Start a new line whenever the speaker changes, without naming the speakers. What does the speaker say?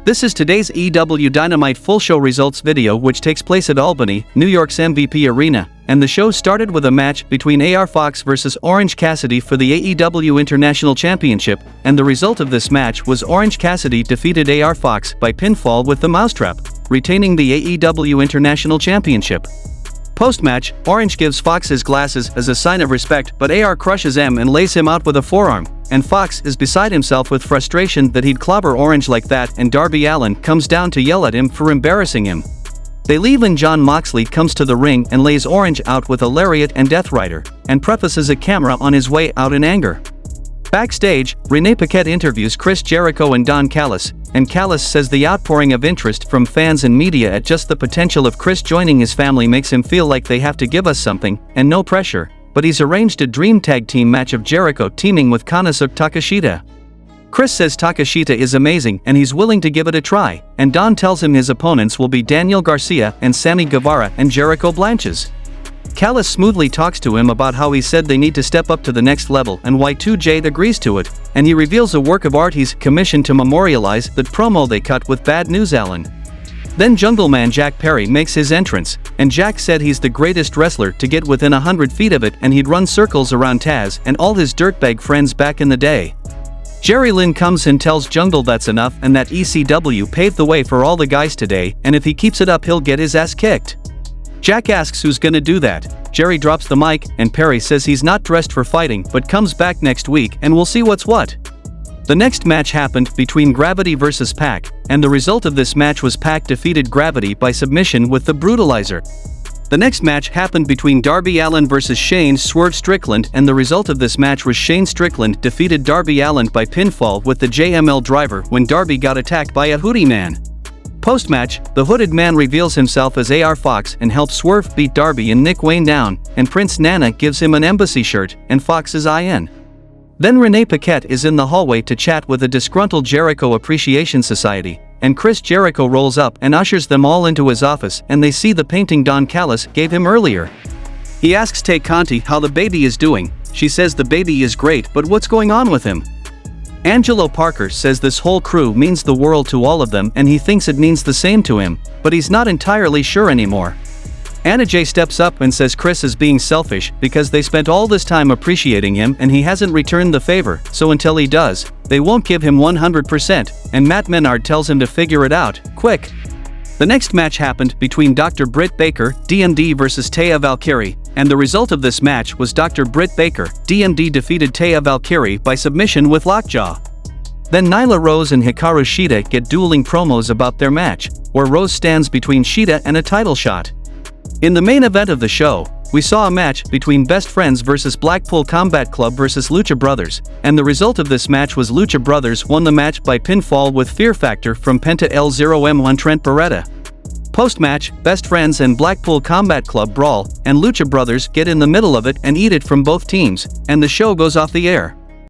This is today's AEW Dynamite full show results video, which takes place at Albany, New York's MVP Arena, and the show started with a match between AR Fox vs Orange Cassidy for the AEW International Championship, and the result of this match was Orange Cassidy defeated AR Fox by pinfall with the mousetrap, retaining the AEW International Championship. Post-match, Orange gives Fox his glasses as a sign of respect, but AR crushes him and lays him out with a forearm, and Fox is beside himself with frustration that he'd clobber Orange like that, and Darby Allin comes down to yell at him for embarrassing him. They leave and Jon Moxley comes to the ring and lays Orange out with a lariat and Death Rider, and prefaces a camera on his way out in anger. Backstage, Renee Paquette interviews Chris Jericho and Don Callis, and Callis says the outpouring of interest from fans and media at just the potential of Chris joining his family makes him feel like they have to give us something, and no pressure, but he's arranged a dream tag team match of Jericho teaming with Konosuke Takeshita. Chris says Takeshita is amazing and he's willing to give it a try, and Don tells him his opponents will be Daniel Garcia and Sammy Guevara and Jericho Blanches. Callis smoothly talks to him about how he said they need to step up to the next level and why 2Jade agrees to it, and he reveals a work of art he's commissioned to memorialize that promo they cut with Bad News Allen. Then Jungleman Jack Perry makes his entrance, and Jack said he's the greatest wrestler to get within 100 feet of it, and he'd run circles around Taz and all his dirtbag friends back in the day. Jerry Lynn comes and tells Jungle that's enough and that ECW paved the way for all the guys today, and if he keeps it up he'll get his ass kicked. Jack asks who's gonna do that. Jerry drops the mic, and Perry says he's not dressed for fighting but comes back next week and we'll see what's what. The next match happened between Gravity vs Pac, and the result of this match was Pac defeated Gravity by submission with the Brutalizer. The next match happened between Darby Allin vs Shane Swerve Strickland, and the result of this match was Shane Strickland defeated Darby Allin by pinfall with the JML driver when Darby got attacked by a hoodie man. Post-match, the hooded man reveals himself as AR Fox and helps Swerve beat Darby and Nick Wayne down, and Prince Nana gives him an embassy shirt, and Fox is IN. Then Renee Paquette is in the hallway to chat with a disgruntled Jericho Appreciation Society, and Chris Jericho rolls up and ushers them all into his office, and they see the painting Don Callis gave him earlier. He asks Tay Conti how the baby is doing. She says the baby is great, but what's going on with him? Angelo Parker says this whole crew means the world to all of them and he thinks it means the same to him, but he's not entirely sure anymore. Anna Jay steps up and says Chris is being selfish because they spent all this time appreciating him and he hasn't returned the favor, so until he does, they won't give him 100%, and Matt Menard tells him to figure it out, quick. The next match happened between Dr. Britt Baker, DMD vs Taya Valkyrie, and the result of this match was Dr. Britt Baker, DMD defeated Taya Valkyrie by submission with lockjaw. Then Nyla Rose and Hikaru Shida get dueling promos about their match, where Rose stands between Shida and a title shot. In the main event of the show, we saw a match between Best Friends vs Blackpool Combat Club vs Lucha Brothers, and the result of this match was Lucha Brothers won the match by pinfall with Fear Factor from Penta L0M1 Trent Beretta. Post-match, Best Friends and Blackpool Combat Club brawl, and Lucha Brothers get in the middle of it and eat it from both teams, and the show goes off the air.